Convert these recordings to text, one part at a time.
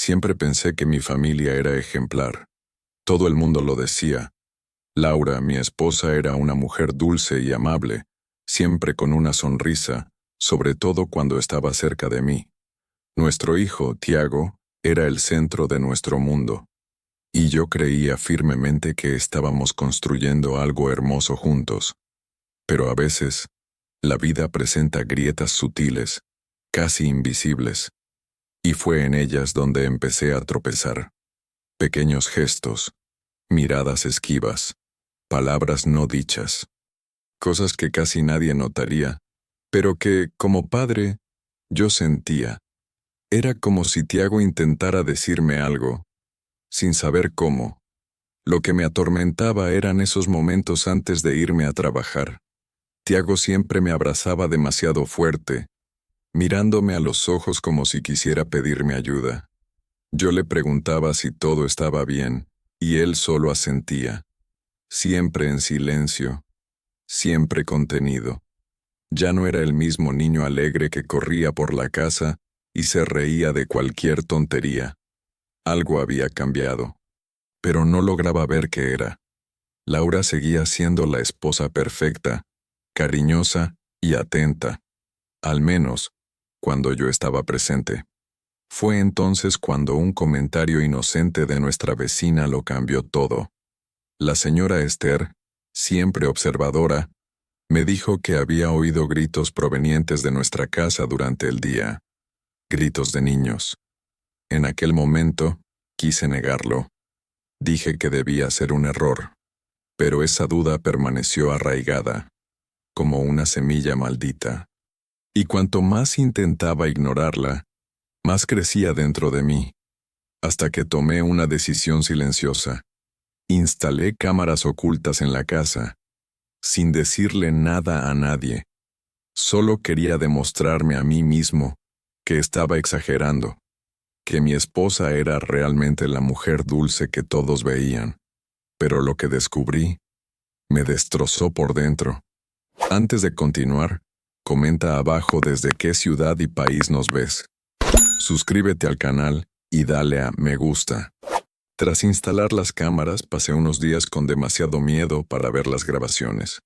Siempre pensé que mi familia era ejemplar. Todo el mundo lo decía. Laura, mi esposa, era una mujer dulce y amable, siempre con una sonrisa, sobre todo cuando estaba cerca de mí. Nuestro hijo, Tiago, era el centro de nuestro mundo, y yo creía firmemente que estábamos construyendo algo hermoso juntos. Pero a veces, la vida presenta grietas sutiles, casi invisibles, y fue en ellas donde empecé a tropezar. Pequeños gestos, miradas esquivas, palabras no dichas, cosas que casi nadie notaría, pero que, como padre, yo sentía. Era como si Tiago intentara decirme algo, sin saber cómo. Lo que me atormentaba eran esos momentos antes de irme a trabajar. Tiago siempre me abrazaba demasiado fuerte, mirándome a los ojos como si quisiera pedirme ayuda. Yo le preguntaba si todo estaba bien, y él solo asentía, siempre en silencio, siempre contenido. Ya no era el mismo niño alegre que corría por la casa y se reía de cualquier tontería. Algo había cambiado, pero no lograba ver qué era. Laura seguía siendo la esposa perfecta, cariñosa y atenta, al menos cuando yo estaba presente. Fue entonces cuando un comentario inocente de nuestra vecina lo cambió todo. La señora Esther, siempre observadora, me dijo que había oído gritos provenientes de nuestra casa durante el día. Gritos de niños. En aquel momento, quise negarlo. Dije que debía ser un error, pero esa duda permaneció arraigada, como una semilla maldita. Y cuanto más intentaba ignorarla, más crecía dentro de mí, hasta que tomé una decisión silenciosa. Instalé cámaras ocultas en la casa, sin decirle nada a nadie. Solo quería demostrarme a mí mismo que estaba exagerando, que mi esposa era realmente la mujer dulce que todos veían. Pero lo que descubrí me destrozó por dentro. Antes de continuar, comenta abajo desde qué ciudad y país nos ves. Suscríbete al canal y dale a me gusta. Tras instalar las cámaras, pasé unos días con demasiado miedo para ver las grabaciones.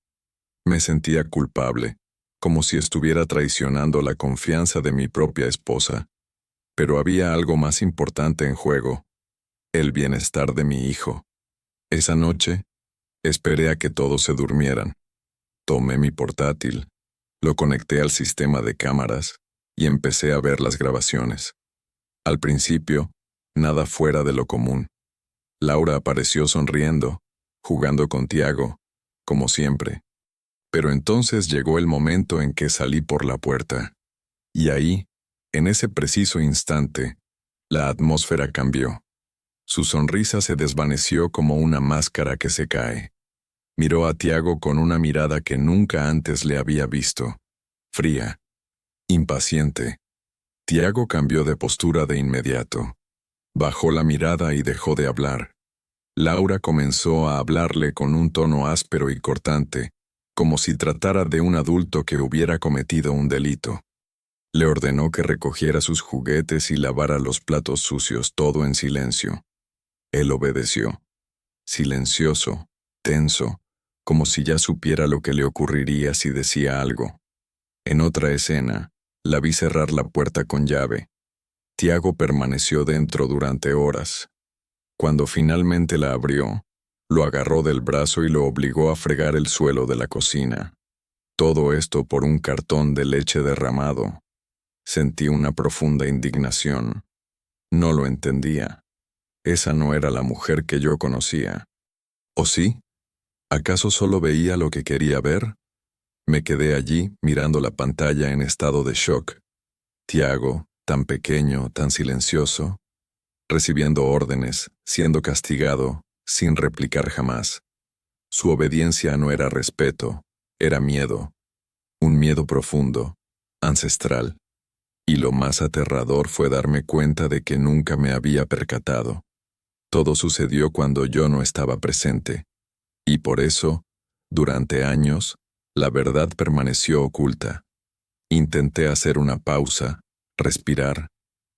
Me sentía culpable, como si estuviera traicionando la confianza de mi propia esposa. Pero había algo más importante en juego: el bienestar de mi hijo. Esa noche, esperé a que todos se durmieran. Tomé mi portátil, lo conecté al sistema de cámaras y empecé a ver las grabaciones. Al principio, nada fuera de lo común. Laura apareció sonriendo, jugando con Tiago, como siempre. Pero entonces llegó el momento en que salí por la puerta. Y ahí, en ese preciso instante, la atmósfera cambió. Su sonrisa se desvaneció como una máscara que se cae. Miró a Tiago con una mirada que nunca antes le había visto. Fría, impaciente. Tiago cambió de postura de inmediato. Bajó la mirada y dejó de hablar. Laura comenzó a hablarle con un tono áspero y cortante, como si tratara de un adulto que hubiera cometido un delito. Le ordenó que recogiera sus juguetes y lavara los platos sucios, todo en silencio. Él obedeció, silencioso, tenso, como si ya supiera lo que le ocurriría si decía algo. En otra escena, la vi cerrar la puerta con llave. Tiago permaneció dentro durante horas. Cuando finalmente la abrió, lo agarró del brazo y lo obligó a fregar el suelo de la cocina. Todo esto por un cartón de leche derramado. Sentí una profunda indignación. No lo entendía. Esa no era la mujer que yo conocía. ¿O sí? ¿Acaso solo veía lo que quería ver? Me quedé allí mirando la pantalla en estado de shock. Tiago, tan pequeño, tan silencioso, recibiendo órdenes, siendo castigado, sin replicar jamás. Su obediencia no era respeto, era miedo. Un miedo profundo, ancestral. Y lo más aterrador fue darme cuenta de que nunca me había percatado. Todo sucedió cuando yo no estaba presente. Y por eso, durante años, la verdad permaneció oculta. Intenté hacer una pausa, respirar,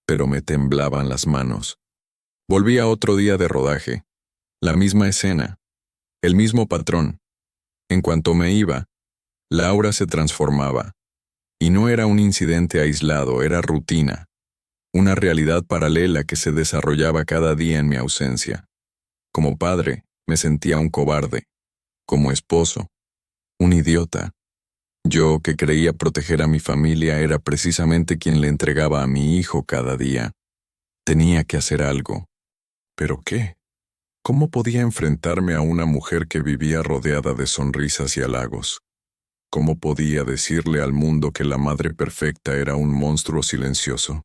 pero me temblaban las manos. Volvía otro día de rodaje. La misma escena. El mismo patrón. En cuanto me iba, Laura se transformaba. Y no era un incidente aislado, era rutina. Una realidad paralela que se desarrollaba cada día en mi ausencia. Como padre, me sentía un cobarde. Como esposo, un idiota. Yo, que creía proteger a mi familia, era precisamente quien le entregaba a mi hijo cada día. Tenía que hacer algo. ¿Pero qué? ¿Cómo podía enfrentarme a una mujer que vivía rodeada de sonrisas y halagos? ¿Cómo podía decirle al mundo que la madre perfecta era un monstruo silencioso?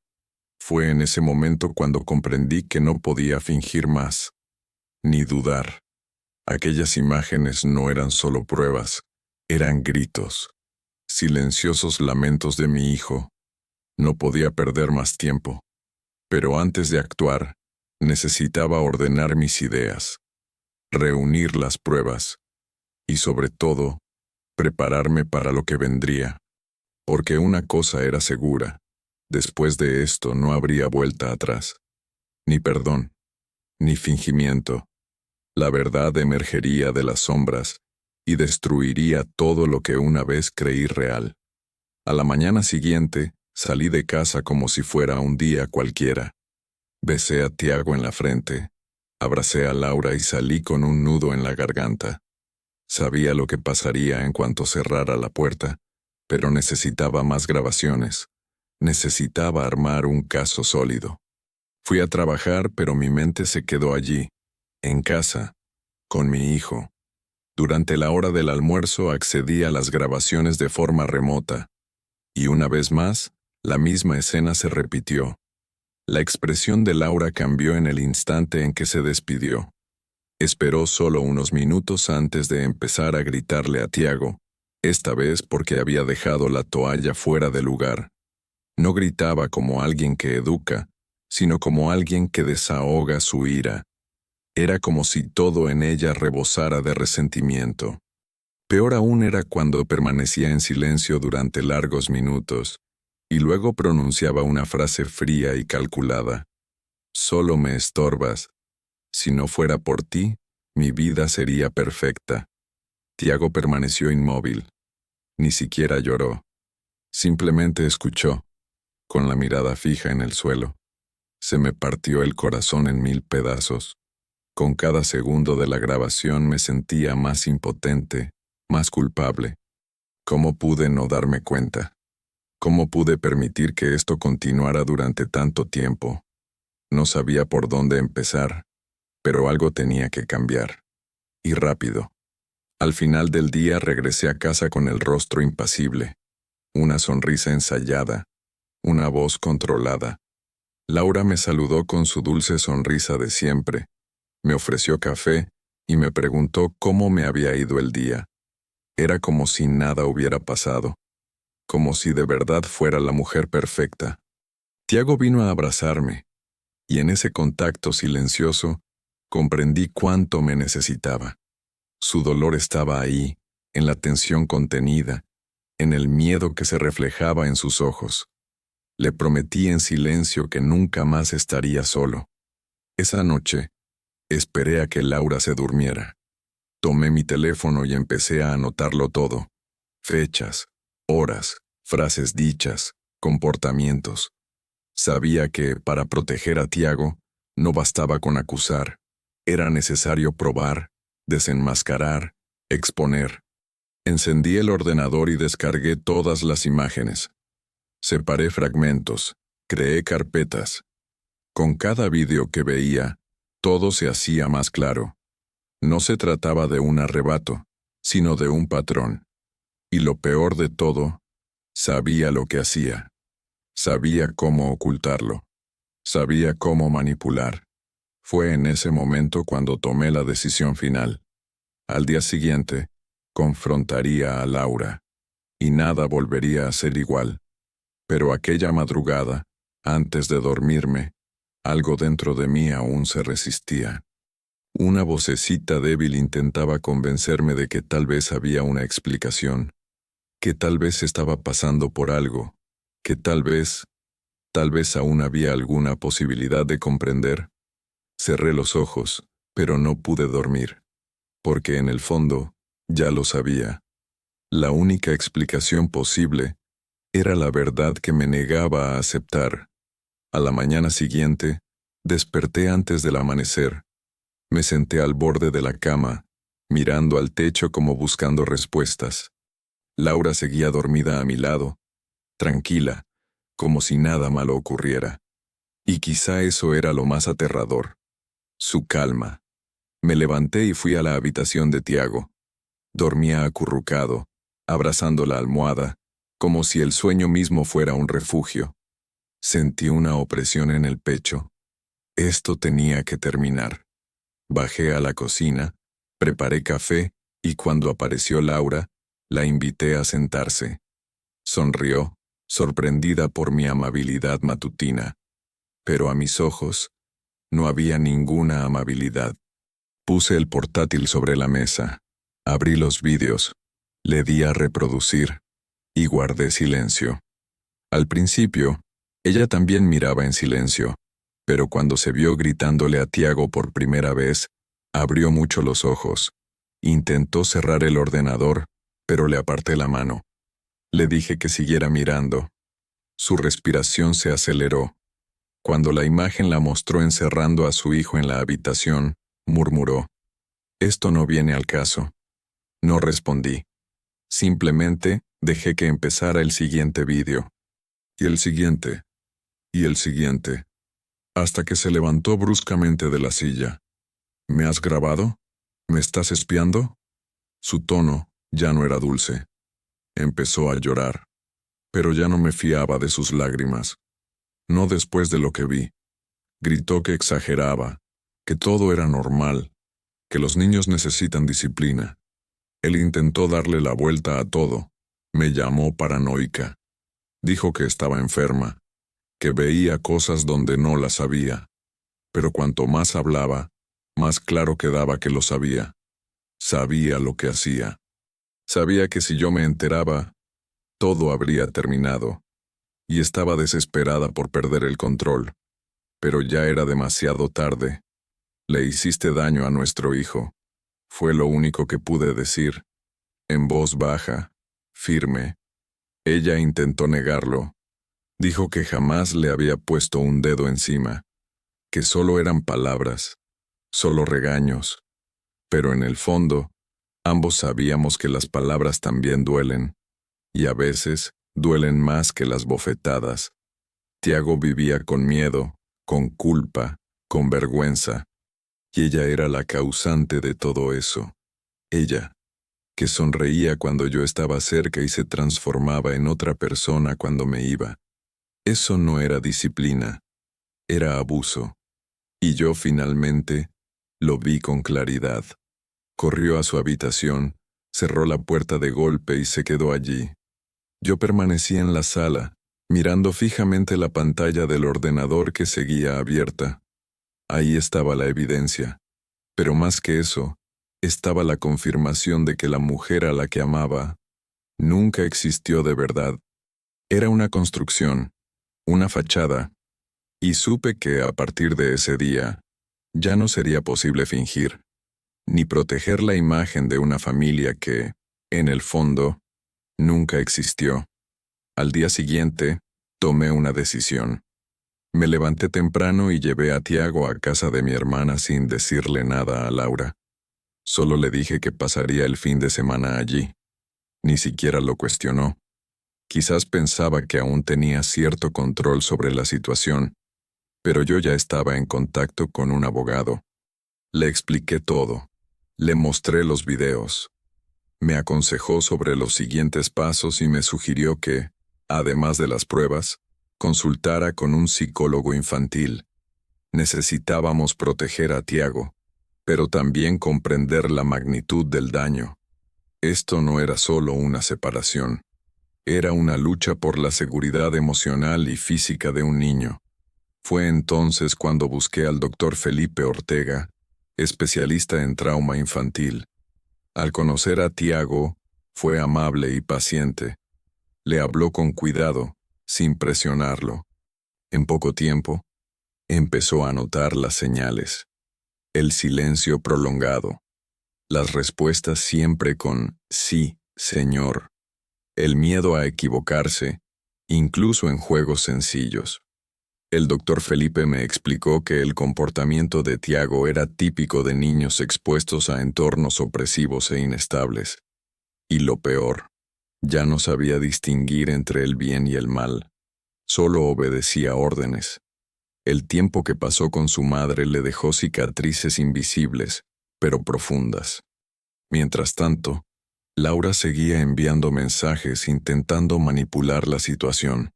Fue en ese momento cuando comprendí que no podía fingir más, ni dudar. Aquellas imágenes no eran solo pruebas, eran gritos, silenciosos lamentos de mi hijo. No podía perder más tiempo. Pero antes de actuar, necesitaba ordenar mis ideas, reunir las pruebas y, sobre todo, prepararme para lo que vendría. Porque una cosa era segura: después de esto no habría vuelta atrás. Ni perdón, ni fingimiento. La verdad emergería de las sombras y destruiría todo lo que una vez creí real. A la mañana siguiente, salí de casa como si fuera un día cualquiera. Besé a Tiago en la frente, abracé a Laura y salí con un nudo en la garganta. Sabía lo que pasaría en cuanto cerrara la puerta, pero necesitaba más grabaciones. Necesitaba armar un caso sólido. Fui a trabajar, pero mi mente se quedó allí, en casa, con mi hijo. Durante la hora del almuerzo accedí a las grabaciones de forma remota, y una vez más, la misma escena se repitió. La expresión de Laura cambió en el instante en que se despidió. Esperó solo unos minutos antes de empezar a gritarle a Tiago, esta vez porque había dejado la toalla fuera de lugar. No gritaba como alguien que educa, sino como alguien que desahoga su ira. Era como si todo en ella rebosara de resentimiento. Peor aún era cuando permanecía en silencio durante largos minutos, y luego pronunciaba una frase fría y calculada. Solo me estorbas. Si no fuera por ti, mi vida sería perfecta. Tiago permaneció inmóvil. Ni siquiera lloró. Simplemente escuchó, con la mirada fija en el suelo. Se me partió el corazón en 1000 pedazos. Con cada segundo de la grabación me sentía más impotente, más culpable. ¿Cómo pude no darme cuenta? ¿Cómo pude permitir que esto continuara durante tanto tiempo? No sabía por dónde empezar, pero algo tenía que cambiar. Y rápido. Al final del día regresé a casa con el rostro impasible, una sonrisa ensayada, una voz controlada. Laura me saludó con su dulce sonrisa de siempre, me ofreció café y me preguntó cómo me había ido el día. Era como si nada hubiera pasado, como si de verdad fuera la mujer perfecta. Tiago vino a abrazarme, y en ese contacto silencioso comprendí cuánto me necesitaba. Su dolor estaba ahí, en la tensión contenida, en el miedo que se reflejaba en sus ojos. Le prometí en silencio que nunca más estaría solo. Esa noche, esperé a que Laura se durmiera. Tomé mi teléfono y empecé a anotarlo todo. Fechas, horas, frases dichas, comportamientos. Sabía que, para proteger a Tiago, no bastaba con acusar. Era necesario probar, desenmascarar, exponer. Encendí el ordenador y descargué todas las imágenes. Separé fragmentos, creé carpetas. Con cada vídeo que veía, todo se hacía más claro. No se trataba de un arrebato, sino de un patrón. Y lo peor de todo, sabía lo que hacía. Sabía cómo ocultarlo. Sabía cómo manipular. Fue en ese momento cuando tomé la decisión final. Al día siguiente, confrontaría a Laura, y nada volvería a ser igual. Pero aquella madrugada, antes de dormirme, algo dentro de mí aún se resistía. Una vocecita débil intentaba convencerme de que tal vez había una explicación, que tal vez estaba pasando por algo, que tal Tal vez aún había alguna posibilidad de comprender. Cerré los ojos, pero no pude dormir, porque en el fondo ya lo sabía. La única explicación posible era la verdad que me negaba a aceptar. A la mañana siguiente, desperté antes del amanecer. Me senté al borde de la cama, mirando al techo como buscando respuestas. Laura seguía dormida a mi lado, tranquila, como si nada malo ocurriera. Y quizá eso era lo más aterrador, su calma. Me levanté y fui a la habitación de Tiago. Dormía acurrucado, abrazando la almohada, como si el sueño mismo fuera un refugio. Sentí una opresión en el pecho. Esto tenía que terminar. Bajé a la cocina, preparé café y cuando apareció Laura, la invité a sentarse. Sonrió, sorprendida por mi amabilidad matutina. Pero a mis ojos no había ninguna amabilidad. Puse el portátil sobre la mesa, abrí los vídeos, le di a reproducir y guardé silencio. Al principio, ella también miraba en silencio, pero cuando se vio gritándole a Tiago por primera vez, abrió mucho los ojos. Intentó cerrar el ordenador, pero le aparté la mano. Le dije que siguiera mirando. Su respiración se aceleró. Cuando la imagen la mostró encerrando a su hijo en la habitación, murmuró: «Esto no viene al caso». No respondí. Simplemente dejé que empezara el siguiente vídeo. Y el siguiente. Y el siguiente. Hasta que se levantó bruscamente de la silla. «¿Me has grabado? ¿Me estás espiando?» Su tono ya no era dulce. Empezó a llorar. Pero ya no me fiaba de sus lágrimas. No después de lo que vi. Gritó que exageraba, que todo era normal, que los niños necesitan disciplina. Él intentó darle la vuelta a todo. Me llamó paranoica. Dijo que estaba enferma, que veía cosas donde no las había. Pero cuanto más hablaba, más claro quedaba que lo sabía. Sabía lo que hacía. Sabía que si yo me enteraba, todo habría terminado. Y estaba desesperada por perder el control. Pero ya era demasiado tarde. Le hiciste daño a nuestro hijo. Fue lo único que pude decir, en voz baja, firme. Ella intentó negarlo. Dijo que jamás le había puesto un dedo encima, que solo eran palabras, solo regaños. Pero en el fondo, ambos sabíamos que las palabras también duelen, y a veces duelen más que las bofetadas. Tiago vivía con miedo, con culpa, con vergüenza, y ella era la causante de todo eso. Ella, que sonreía cuando yo estaba cerca y se transformaba en otra persona cuando me iba. Eso no era disciplina, era abuso. Y yo finalmente lo vi con claridad. Corrió a su habitación, cerró la puerta de golpe y se quedó allí. Yo permanecí en la sala, mirando fijamente la pantalla del ordenador que seguía abierta. Ahí estaba la evidencia. Pero más que eso, estaba la confirmación de que la mujer a la que amaba nunca existió de verdad. Era una construcción, una fachada, y supe que a partir de ese día ya no sería posible fingir, ni proteger la imagen de una familia que, en el fondo, nunca existió. Al día siguiente, tomé una decisión. Me levanté temprano y llevé a Tiago a casa de mi hermana sin decirle nada a Laura. Solo le dije que pasaría el fin de semana allí. Ni siquiera lo cuestionó. Quizás pensaba que aún tenía cierto control sobre la situación, pero yo ya estaba en contacto con un abogado. Le expliqué todo. Le mostré los videos. Me aconsejó sobre los siguientes pasos y me sugirió que, además de las pruebas, consultara con un psicólogo infantil. Necesitábamos proteger a Tiago, pero también comprender la magnitud del daño. Esto no era solo una separación. Era una lucha por la seguridad emocional y física de un niño. Fue entonces cuando busqué al doctor Felipe Ortega, especialista en trauma infantil. Al conocer a Tiago, fue amable y paciente. Le habló con cuidado, sin presionarlo. En poco tiempo, empezó a notar las señales, el silencio prolongado, las respuestas siempre con sí, señor, el miedo a equivocarse, incluso en juegos sencillos. El doctor Felipe me explicó que el comportamiento de Tiago era típico de niños expuestos a entornos opresivos e inestables. Y lo peor, ya no sabía distinguir entre el bien y el mal. Solo obedecía órdenes. El tiempo que pasó con su madre le dejó cicatrices invisibles, pero profundas. Mientras tanto, Laura seguía enviando mensajes intentando manipular la situación.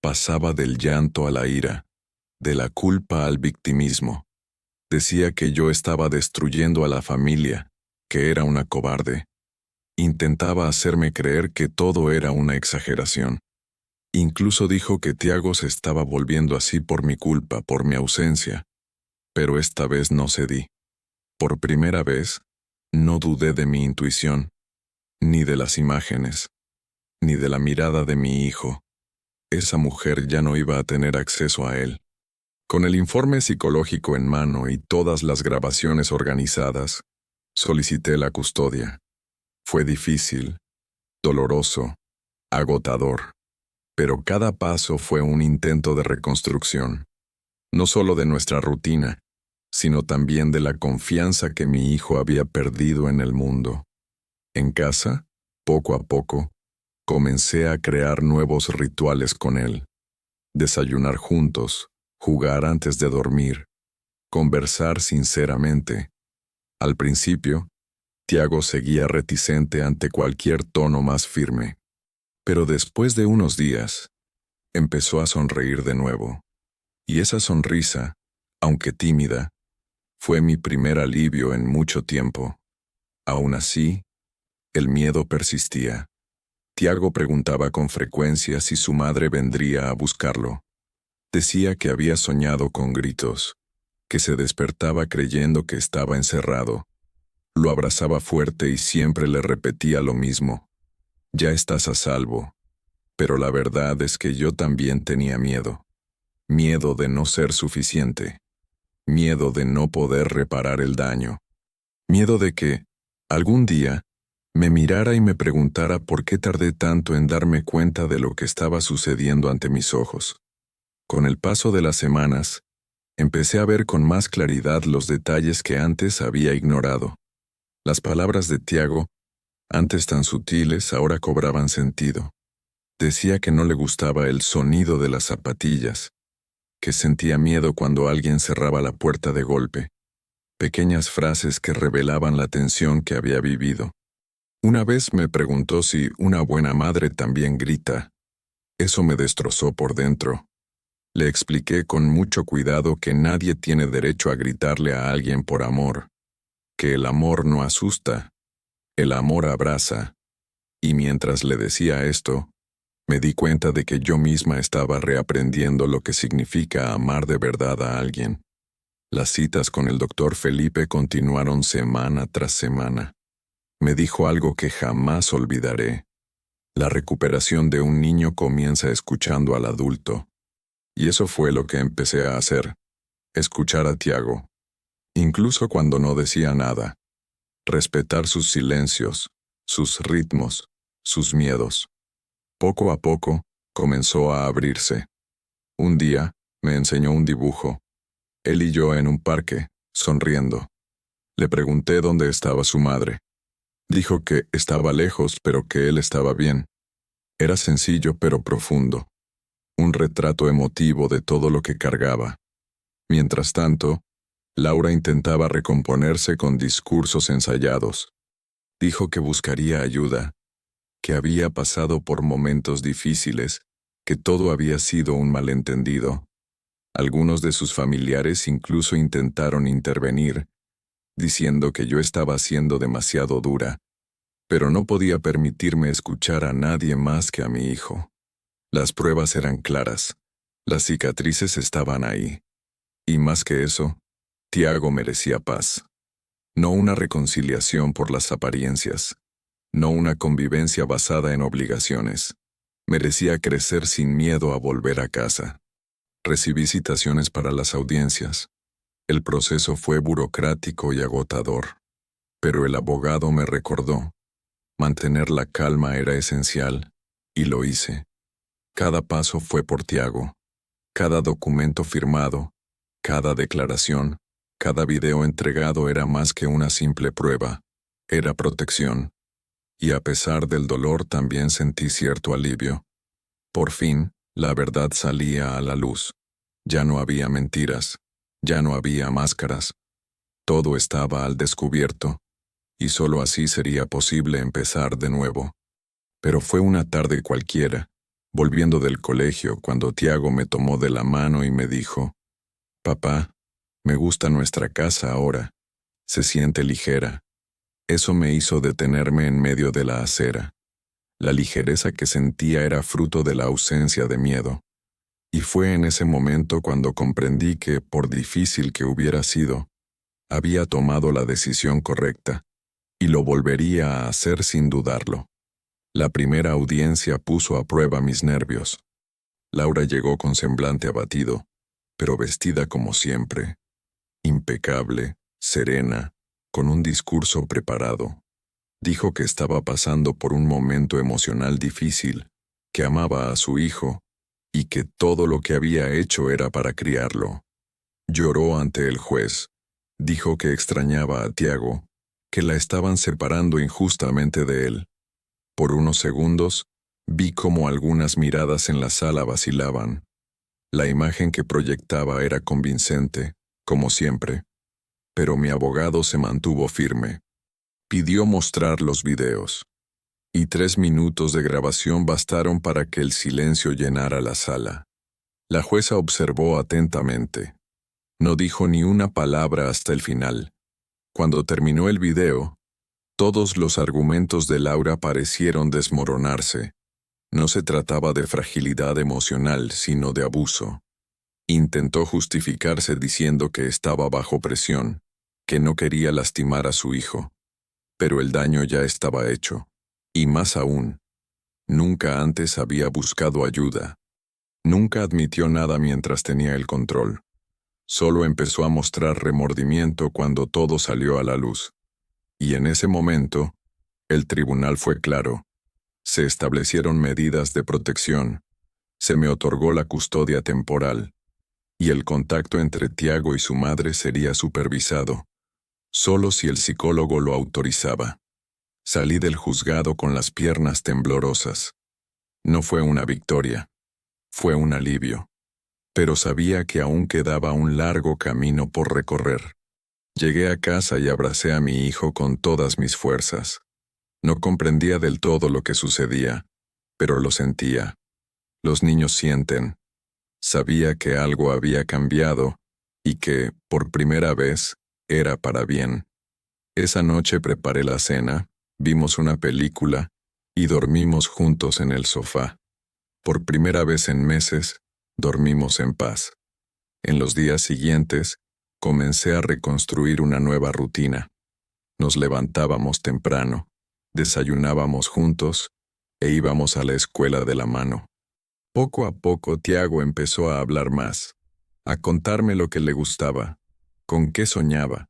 Pasaba del llanto a la ira, de la culpa al victimismo. Decía que yo estaba destruyendo a la familia, que era una cobarde. Intentaba hacerme creer que todo era una exageración. Incluso dijo que Tiago se estaba volviendo así por mi culpa, por mi ausencia. Pero esta vez no cedí. Por primera vez, no dudé de mi intuición, ni de las imágenes, ni de la mirada de mi hijo. Esa mujer ya no iba a tener acceso a él. Con el informe psicológico en mano y todas las grabaciones organizadas, solicité la custodia. Fue difícil, doloroso, agotador, pero cada paso fue un intento de reconstrucción, no solo de nuestra rutina, sino también de la confianza que mi hijo había perdido en el mundo. En casa, poco a poco, comencé a crear nuevos rituales con él. Desayunar juntos, jugar antes de dormir, conversar sinceramente. Al principio, Tiago seguía reticente ante cualquier tono más firme. Pero después de unos días, empezó a sonreír de nuevo. Y esa sonrisa, aunque tímida, fue mi primer alivio en mucho tiempo. Aún así, el miedo persistía. Tiago preguntaba con frecuencia si su madre vendría a buscarlo. Decía que había soñado con gritos, que se despertaba creyendo que estaba encerrado. Lo abrazaba fuerte y siempre le repetía lo mismo. Ya estás a salvo. Pero la verdad es que yo también tenía miedo. Miedo de no ser suficiente. Miedo de no poder reparar el daño. Miedo de que, algún día, me mirara y me preguntara por qué tardé tanto en darme cuenta de lo que estaba sucediendo ante mis ojos. Con el paso de las semanas, empecé a ver con más claridad los detalles que antes había ignorado. Las palabras de Tiago, antes tan sutiles, ahora cobraban sentido. Decía que no le gustaba el sonido de las zapatillas, que sentía miedo cuando alguien cerraba la puerta de golpe. Pequeñas frases que revelaban la tensión que había vivido. Una vez me preguntó si una buena madre también grita. Eso me destrozó por dentro. Le expliqué con mucho cuidado que nadie tiene derecho a gritarle a alguien por amor, que el amor no asusta, el amor abraza. Y mientras le decía esto, me di cuenta de que yo misma estaba reaprendiendo lo que significa amar de verdad a alguien. Las citas con el doctor Felipe continuaron semana tras semana. Me dijo algo que jamás olvidaré. La recuperación de un niño comienza escuchando al adulto. Y eso fue lo que empecé a hacer, escuchar a Tiago, incluso cuando no decía nada. Respetar sus silencios, sus ritmos, sus miedos. Poco a poco, comenzó a abrirse. Un día, me enseñó un dibujo. Él y yo en un parque, sonriendo. Le pregunté dónde estaba su madre. Dijo que estaba lejos, pero que él estaba bien. Era sencillo pero profundo. Un retrato emotivo de todo lo que cargaba. Mientras tanto, Laura intentaba recomponerse con discursos ensayados. Dijo que buscaría ayuda, que había pasado por momentos difíciles, que todo había sido un malentendido. Algunos de sus familiares incluso intentaron intervenir, diciendo que yo estaba siendo demasiado dura, pero no podía permitirme escuchar a nadie más que a mi hijo. Las pruebas eran claras, las cicatrices estaban ahí. Y más que eso, Tiago merecía paz. No una reconciliación por las apariencias, no una convivencia basada en obligaciones. Merecía crecer sin miedo a volver a casa. Recibí citaciones para las audiencias. El proceso fue burocrático y agotador, pero el abogado me recordó. Mantener la calma era esencial, y lo hice. Cada paso fue por Tiago. Cada documento firmado, cada declaración, cada video entregado era más que una simple prueba. Era protección. Y a pesar del dolor también sentí cierto alivio. Por fin, la verdad salía a la luz. Ya no había mentiras. Ya no había máscaras. Todo estaba al descubierto. Y solo así sería posible empezar de nuevo. Pero fue una tarde cualquiera, volviendo del colegio, cuando Tiago me tomó de la mano y me dijo: «Papá, me gusta nuestra casa ahora. Se siente ligera». Eso me hizo detenerme en medio de la acera. La ligereza que sentía era fruto de la ausencia de miedo. Y fue en ese momento cuando comprendí que, por difícil que hubiera sido, había tomado la decisión correcta, y lo volvería a hacer sin dudarlo. La primera audiencia puso a prueba mis nervios. Laura llegó con semblante abatido, pero vestida como siempre, impecable, serena, con un discurso preparado. Dijo que estaba pasando por un momento emocional difícil, que amaba a su hijo, y que todo lo que había hecho era para criarlo. Lloró ante el juez. Dijo que extrañaba a Tiago, que la estaban separando injustamente de él. Por unos segundos, vi cómo algunas miradas en la sala vacilaban. La imagen que proyectaba era convincente, como siempre, pero mi abogado se mantuvo firme. Pidió mostrar los videos, y 3 minutos de grabación bastaron para que el silencio llenara la sala. La jueza observó atentamente. No dijo ni una palabra hasta el final. Cuando terminó el video, todos los argumentos de Laura parecieron desmoronarse. No se trataba de fragilidad emocional, sino de abuso. Intentó justificarse diciendo que estaba bajo presión, que no quería lastimar a su hijo. Pero el daño ya estaba hecho. Y más aún, nunca antes había buscado ayuda. Nunca admitió nada mientras tenía el control. Solo empezó a mostrar remordimiento cuando todo salió a la luz. Y en ese momento, el tribunal fue claro. Se establecieron medidas de protección. Se me otorgó la custodia temporal. Y el contacto entre Tiago y su madre sería supervisado, solo si el psicólogo lo autorizaba. Salí del juzgado con las piernas temblorosas. No fue una victoria. Fue un alivio. Pero sabía que aún quedaba un largo camino por recorrer. Llegué a casa y abracé a mi hijo con todas mis fuerzas. No comprendía del todo lo que sucedía, pero lo sentía. Los niños sienten. Sabía que algo había cambiado y que, por primera vez, era para bien. Esa noche preparé la cena, vimos una película y dormimos juntos en el sofá. Por primera vez en meses, dormimos en paz. En los días siguientes, comencé a reconstruir una nueva rutina. Nos levantábamos temprano, desayunábamos juntos e íbamos a la escuela de la mano. Poco a poco Tiago empezó a hablar más, a contarme lo que le gustaba, con qué soñaba.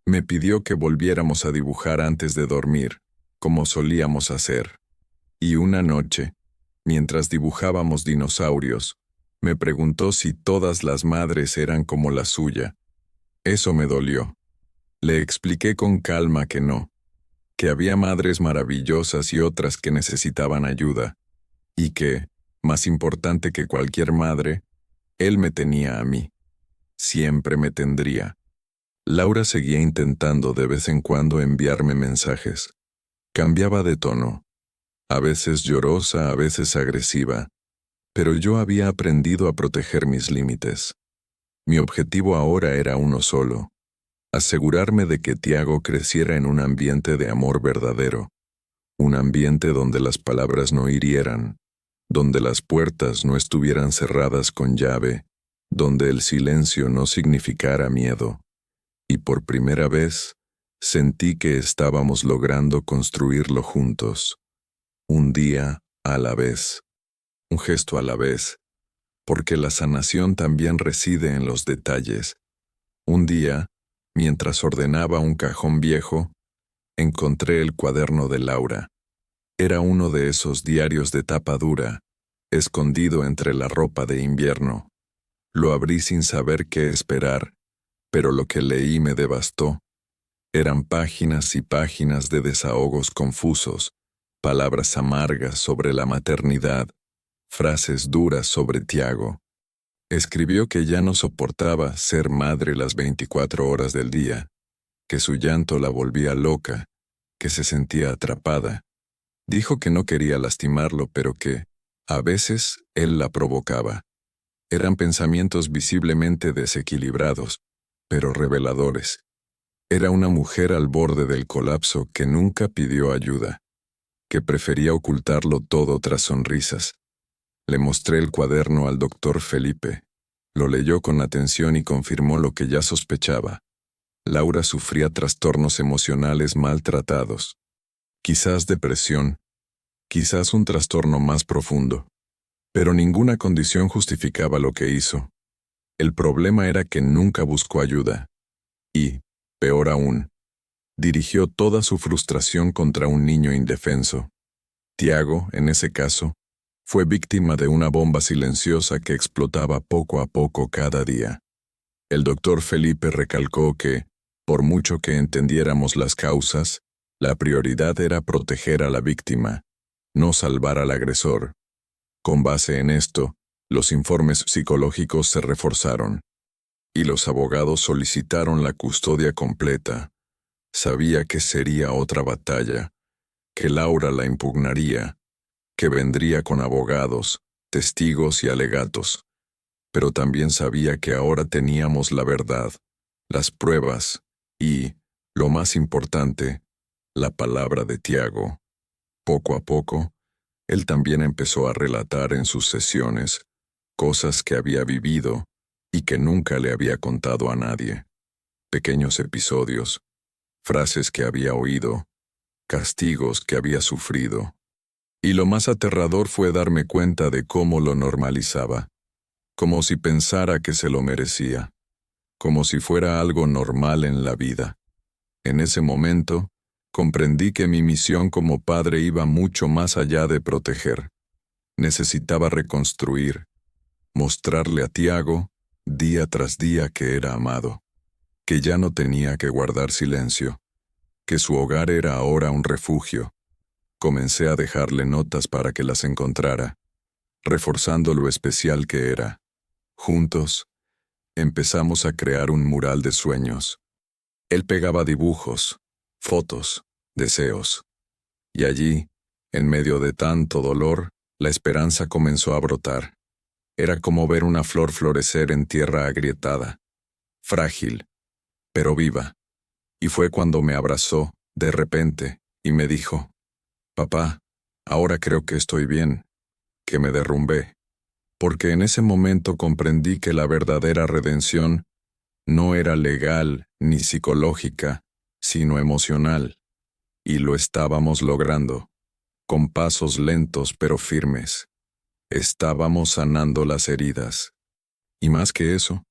Me pidió que volviéramos a dibujar antes de dormir, como solíamos hacer. Y una noche, mientras dibujábamos dinosaurios, me preguntó si todas las madres eran como la suya. Eso me dolió. Le expliqué con calma que no, que había madres maravillosas y otras que necesitaban ayuda, y que, más importante que cualquier madre, él me tenía a mí. Siempre me tendría. Laura seguía intentando de vez en cuando enviarme mensajes. Cambiaba de tono, a veces llorosa, a veces agresiva, pero yo había aprendido a proteger mis límites. Mi objetivo ahora era uno solo: asegurarme de que Tiago creciera en un ambiente de amor verdadero, un ambiente donde las palabras no hirieran, donde las puertas no estuvieran cerradas con llave, donde el silencio no significara miedo. Y por primera vez, sentí que estábamos logrando construirlo juntos. Un día a la vez, un gesto a la vez, porque la sanación también reside en los detalles. Un día, mientras ordenaba un cajón viejo, encontré el cuaderno de Laura. Era uno de esos diarios de tapa dura, escondido entre la ropa de invierno. Lo abrí sin saber qué esperar, pero lo que leí me devastó. Eran páginas y páginas de desahogos confusos, palabras amargas sobre la maternidad, frases duras sobre Tiago. Escribió que ya no soportaba ser madre las 24 horas del día, que su llanto la volvía loca, que se sentía atrapada. Dijo que no quería lastimarlo, pero que, a veces, él la provocaba. Eran pensamientos visiblemente desequilibrados, pero reveladores. Era una mujer al borde del colapso que nunca pidió ayuda, que prefería ocultarlo todo tras sonrisas. Le mostré el cuaderno al doctor Felipe. Lo leyó con atención y confirmó lo que ya sospechaba. Laura sufría trastornos emocionales maltratados. Quizás depresión, quizás un trastorno más profundo. Pero ninguna condición justificaba lo que hizo. El problema era que nunca buscó ayuda. Y, peor aún, dirigió toda su frustración contra un niño indefenso. Tiago, en ese caso, fue víctima de una bomba silenciosa que explotaba poco a poco cada día. El doctor Felipe recalcó que, por mucho que entendiéramos las causas, la prioridad era proteger a la víctima, no salvar al agresor. Con base en esto, los informes psicológicos se reforzaron, y los abogados solicitaron la custodia completa. Sabía que sería otra batalla, que Laura la impugnaría, que vendría con abogados, testigos y alegatos. Pero también sabía que ahora teníamos la verdad, las pruebas y, lo más importante, la palabra de Tiago. Poco a poco, él también empezó a relatar en sus sesiones cosas que había vivido y que nunca le había contado a nadie. Pequeños episodios, frases que había oído, castigos que había sufrido. Y lo más aterrador fue darme cuenta de cómo lo normalizaba, como si pensara que se lo merecía, como si fuera algo normal en la vida. En ese momento, comprendí que mi misión como padre iba mucho más allá de proteger. Necesitaba reconstruir, mostrarle a Tiago, día tras día, que era amado, que ya no tenía que guardar silencio, que su hogar era ahora un refugio. Comencé a dejarle notas para que las encontrara, reforzando lo especial que era. Juntos, empezamos a crear un mural de sueños. Él pegaba dibujos, fotos, deseos. Y allí, en medio de tanto dolor, la esperanza comenzó a brotar. Era como ver una flor florecer en tierra agrietada, frágil, pero viva. Y fue cuando me abrazó, de repente, y me dijo: «Papá, ahora creo que estoy bien», que me derrumbé, porque en ese momento comprendí que la verdadera redención no era legal ni psicológica, sino emocional. Y lo estábamos logrando, con pasos lentos pero firmes. Estábamos sanando las heridas. Y más que eso,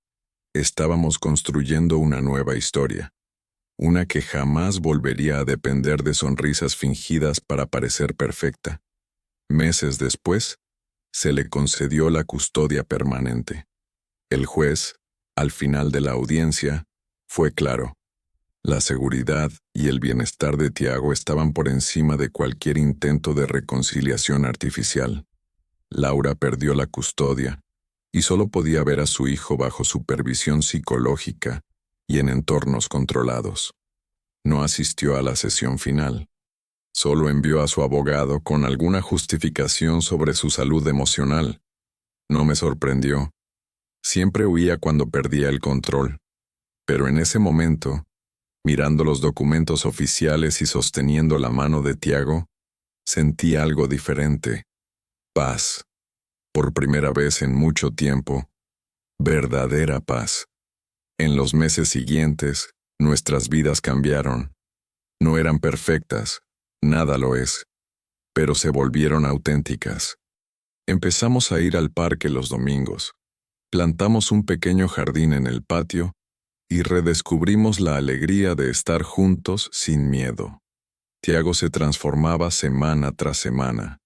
estábamos construyendo una nueva historia. Una que jamás volvería a depender de sonrisas fingidas para parecer perfecta. Meses después, se le concedió la custodia permanente. El juez, al final de la audiencia, fue claro. La seguridad y el bienestar de Tiago estaban por encima de cualquier intento de reconciliación artificial. Laura perdió la custodia y solo podía ver a su hijo bajo supervisión psicológica y en entornos controlados. No asistió a la sesión final. Solo envió a su abogado con alguna justificación sobre su salud emocional. No me sorprendió. Siempre huía cuando perdía el control. Pero en ese momento, mirando los documentos oficiales y sosteniendo la mano de Tiago, sentí algo diferente. Paz. Por primera vez en mucho tiempo. Verdadera paz. En los meses siguientes, nuestras vidas cambiaron. No eran perfectas, nada lo es, pero se volvieron auténticas. Empezamos a ir al parque los domingos. Plantamos un pequeño jardín en el patio y redescubrimos la alegría de estar juntos sin miedo. Tiago se transformaba semana tras semana.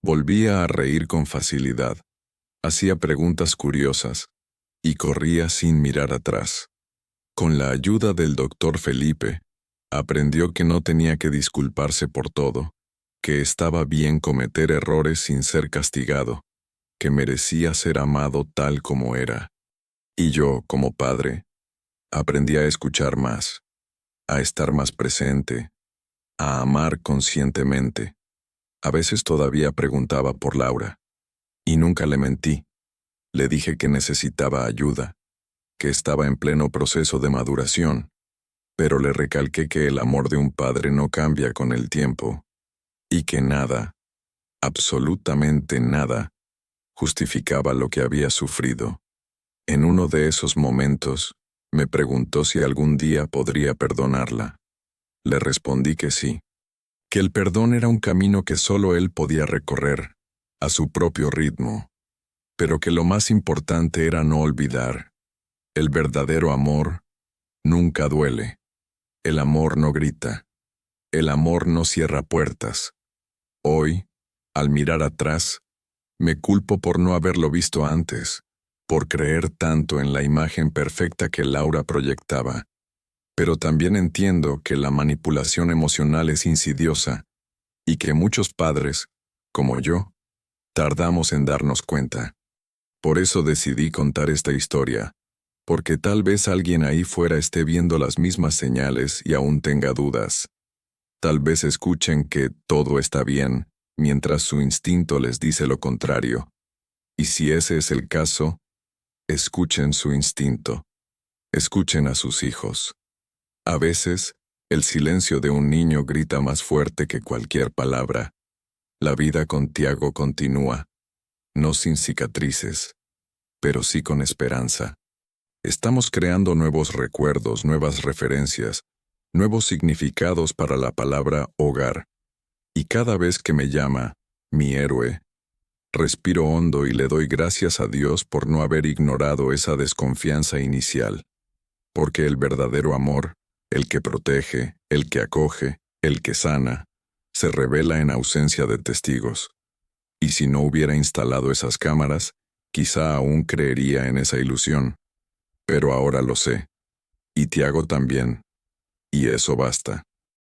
Volvía a reír con facilidad, hacía preguntas curiosas y corría sin mirar atrás. Con la ayuda del doctor Felipe, aprendió que no tenía que disculparse por todo, que estaba bien cometer errores sin ser castigado, que merecía ser amado tal como era. Y yo, como padre, aprendí a escuchar más, a estar más presente, a amar conscientemente. A veces todavía preguntaba por Laura, y nunca le mentí. Le dije que necesitaba ayuda, que estaba en pleno proceso de maduración, pero le recalqué que el amor de un padre no cambia con el tiempo, y que nada, absolutamente nada, justificaba lo que había sufrido. En uno de esos momentos, me preguntó si algún día podría perdonarla. Le respondí que sí, que el perdón era un camino que solo él podía recorrer, a su propio ritmo, pero que lo más importante era no olvidar. El verdadero amor nunca duele. El amor no grita. El amor no cierra puertas. Hoy, al mirar atrás, me culpo por no haberlo visto antes, por creer tanto en la imagen perfecta que Laura proyectaba. Pero también entiendo que la manipulación emocional es insidiosa y que muchos padres, como yo, tardamos en darnos cuenta. Por eso decidí contar esta historia, porque tal vez alguien ahí fuera esté viendo las mismas señales y aún tenga dudas. Tal vez escuchen que todo está bien, mientras su instinto les dice lo contrario. Y si ese es el caso, escuchen su instinto. Escuchen a sus hijos. A veces, el silencio de un niño grita más fuerte que cualquier palabra. La vida con Tiago continúa, no sin cicatrices, pero sí con esperanza. Estamos creando nuevos recuerdos, nuevas referencias, nuevos significados para la palabra hogar. Y cada vez que me llama, mi héroe, respiro hondo y le doy gracias a Dios por no haber ignorado esa desconfianza inicial. Porque el verdadero amor, el que protege, el que acoge, el que sana, se revela en ausencia de testigos. Y si no hubiera instalado esas cámaras, quizá aún creería en esa ilusión. Pero ahora lo sé. Y Tiago también. Y eso basta.